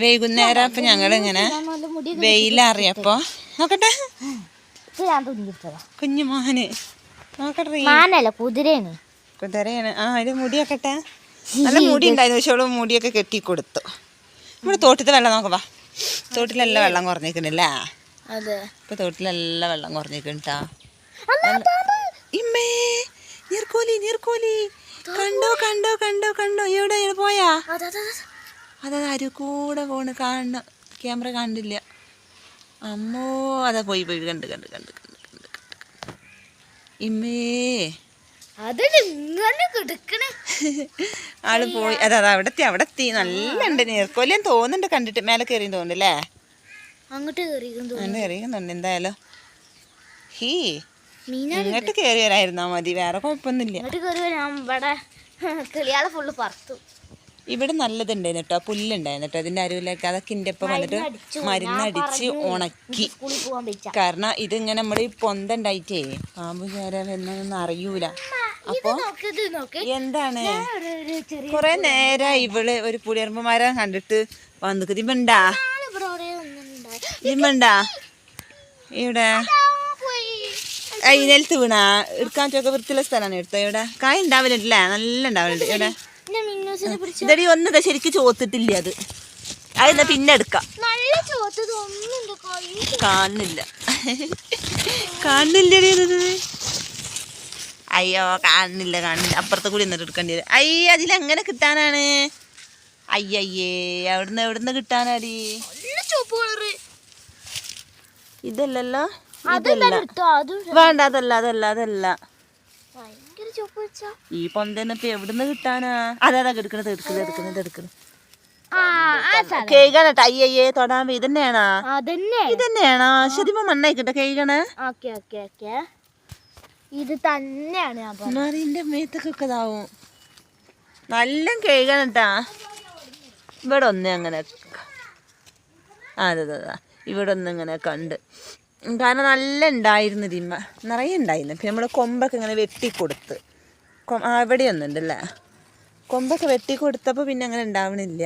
വൈകുന്നേരം അപ്പൊ ഞങ്ങളിങ്ങനെ വെയിലറിയപ്പോ നോക്കട്ടെ കുഞ്ഞു മോഹന് നോക്കട്ടെ കുതിരയാണ്. ആ അതിന് മുടിയൊക്കട്ടെ നല്ല മുടി ഉണ്ടായിരുന്നു. പക്ഷെ മുടിയൊക്കെ കെട്ടിക്കൊടുത്തു. നമ്മുടെ തോട്ടത്തെ വെള്ളം നോക്കവാ. തോട്ടിലെല്ലാം വെള്ളം കുറഞ്ഞേക്കണില്ലേ? ഇപ്പൊ തോട്ടിലെല്ലാം വെള്ളം കുറഞ്ഞേക്കണ്ടാ. ഇമ്മേ നീർക്കോലി നീർക്കോലി കണ്ടോ കണ്ടോ കണ്ടോ കണ്ടോ എവിടെ പോയാ? അതാ അരു കൂടെ പോണ് കാണണം. ക്യാമറ കാണില്ല. അമ്മോ അതാ പോയി പോയി കണ്ട് കണ്ട് കണ്ട് കണ്ട് കണ്ട് കണ്ട് ഇമ്മേ ആള് പോയി. അതാ അവിടെ എത്തി അവിടെ എത്തി. നല്ല ഉണ്ട് നീർക്കോലിയും തോന്നുന്നുണ്ട് കണ്ടിട്ട്. മേലെ കയറിയും തോന്നുന്നുണ്ടല്ലേ? അങ്ങോട്ട് കയറിയുന്നുണ്ട്. എന്തായാലും ഹീ ഇങ്ങോട്ട് കയറി വരായിരുന്നാ മതി. വേറെ കുഴപ്പമൊന്നുമില്ല. ഇവിടെ നല്ലതുണ്ടായിരുന്നു കേട്ടോ. പുല്ലുണ്ടായിരുന്നു കേട്ടോ അതിൻ്റെ അരുവിലേക്ക്. അതൊക്കെ എൻ്റെ ഒപ്പം വന്നിട്ട് മരുന്നടിച്ച് ഉണക്കി. കാരണം ഇതിങ്ങനെ നമ്മുടെ ഈ പൊന്തണ്ടായിട്ടേ പാമ്പ് ചേരാൻ എന്നൊന്നും അറിയൂല. അപ്പൊ എന്താണ് കൊറേ നേരം ഇവള് ഒരു പുളിയറമ്പ് മരം കണ്ടിട്ട് വന്നു. ഇതിമണ്ടാ ഇതിമണ്ടാ ഇവിടെ നിലത്ത് വീണാ എടുക്കാൻ ചോക്ക വൃത്തിയുള്ള സ്ഥലമാണ് എടുത്തോ. ഇവിടെ കായ ഉണ്ടാവലുണ്ടല്ലേ? നല്ല ഉണ്ടാവലുണ്ട്. ഇവിടെ ഇതടി ഒന്നും ശരിക്കും ചോത്തിട്ടില്ല. അത് പിന്നെ എടുക്കാം. കാണുന്നില്ല കാണുന്നില്ല. അയ്യോ കാണുന്നില്ല കാണുന്നില്ല. അപ്പുറത്തെ കൂടി എന്നിട്ട് എടുക്കേണ്ടി വരും. അയ്യ അതിലെങ്ങനെ കിട്ടാനാണ്? അയ്യയ്യേ എവിടുന്ന് കിട്ടാനാടി? ഇതല്ലല്ലോ. വേണ്ട അതല്ല അതല്ല അതല്ല. ഈ പൊന്തന്നിപ്പ എവിടുന്ന് കിട്ടാനാ? അതാ എടുക്കണത് എടുക്കണത് എടുക്കണത് എടുക്കണത് കേൾക്കണട്ടെ. അയ്യയ്യേ തൊടാൻ ഇതന്നെയാണോ? ഇതന്നെയാണോ? ശരിമ മണ്ണായിക്കട്ടെ കേൾക്കണേ. ഇത് തന്നെയാണ് ഇതിന്റെ മേത്തൊക്കെ ഇതാവും. നല്ല കേൾക്കണട്ടാ. ഇവിടെ ഒന്ന് അങ്ങനെ അതെ ഇവിടെ ഒന്ന് ഇങ്ങനെ കണ്ട്. കാരണം നല്ല ഉണ്ടായിരുന്നു. ഇതിമ്മ നിറയെ ഉണ്ടായിരുന്നു. പിന്നെ നമ്മൾ കൊമ്പൊക്കെ ഇങ്ങനെ വെട്ടിക്കൊടുത്ത് ഇവിടെ ഒന്നുണ്ടല്ലേ? കൊമ്പൊക്കെ വെട്ടിക്കൊടുത്തപ്പോൾ പിന്നെ അങ്ങനെ ഉണ്ടാവണില്ല.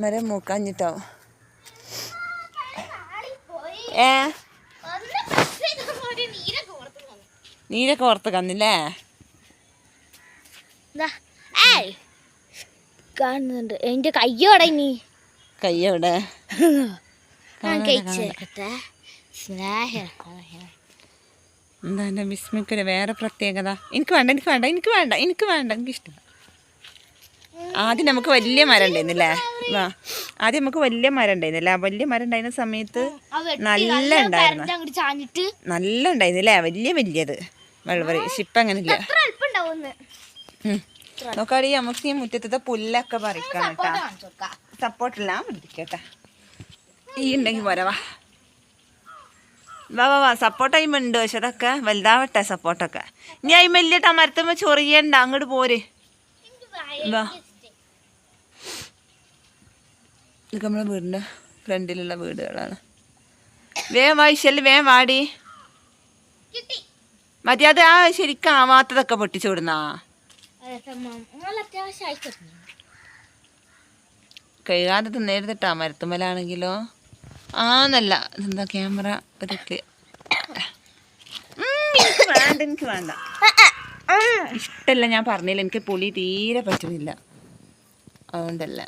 മരം മൂക്കാഞ്ഞിട്ടാവും. നീരൊക്കെ ഓർത്ത് കന്നില്ലേ? കാണുന്നുണ്ട്. എന്റെ കയ്യോടെ കയ്യോടെ എന്താ എൻ്റെ ബിസ്മിക്കൊരു വേറെ പ്രത്യേകത. എനിക്ക് വേണ്ട എനിക്ക് വേണ്ട എനിക്ക് വേണ്ട എനിക്ക് വേണ്ട എനിക്കിഷ്ടം. ആദ്യം നമുക്ക് വലിയ മരം ഉണ്ടായിരുന്നില്ലേ? ആദ്യം നമുക്ക് വലിയ മരം ഉണ്ടായിരുന്നില്ല. വലിയ മരം ഉണ്ടായിരുന്ന സമയത്ത് നല്ല ഉണ്ടായിരുന്നു. നല്ല ഉണ്ടായിരുന്നില്ലേ? വലിയത് വെള്ളവറി. ഇപ്പം അങ്ങനെ ഇല്ല. നോക്കാടി നമുക്ക് ഈ മുറ്റത്തെ പുല്ലൊക്കെ പറിക്കണം കേട്ടാ. സപ്പോർട്ടെല്ലാം പിടിക്കട്ടെ. ഈ ഉണ്ടെങ്കിൽ പോരാ. വാ സപ്പോർട്ട് അയിമ്പ ഉണ്ട്. പക്ഷെ അതൊക്കെ വലുതാവട്ടെ സപ്പോർട്ടൊക്കെ. ഇനി അയിമ്പ ഇല്ലട്ടാ. മരത്തുമ്പോ ചൊറിയണ്ട. അങ്ങോട്ട് പോര്. വാ ഇതൊക്കെ നമ്മളെ വീടിൻ്റെ ഫ്രണ്ടിലുള്ള വീടുകളാണ്. വേഗം വായിച്ചല്ലേ വേഗം വാടി. മതി അത് ആ ശരിക്കും ആവാത്തതൊക്കെ പൊട്ടിച്ചു വിടുന്നാ. കഴുകാതെ തിന്നേരുതിട്ടാ. മരത്തുമ്മലാണെങ്കിലോ ആന്നല്ല. എന്താ ക്യാമറ ഒരു എനിക്ക് വേണ്ട ഇഷ്ടമല്ല. ഞാൻ പറഞ്ഞില്ല എനിക്ക് പുളി തീരെ പറ്റുന്നില്ല. അതുകൊണ്ടല്ല.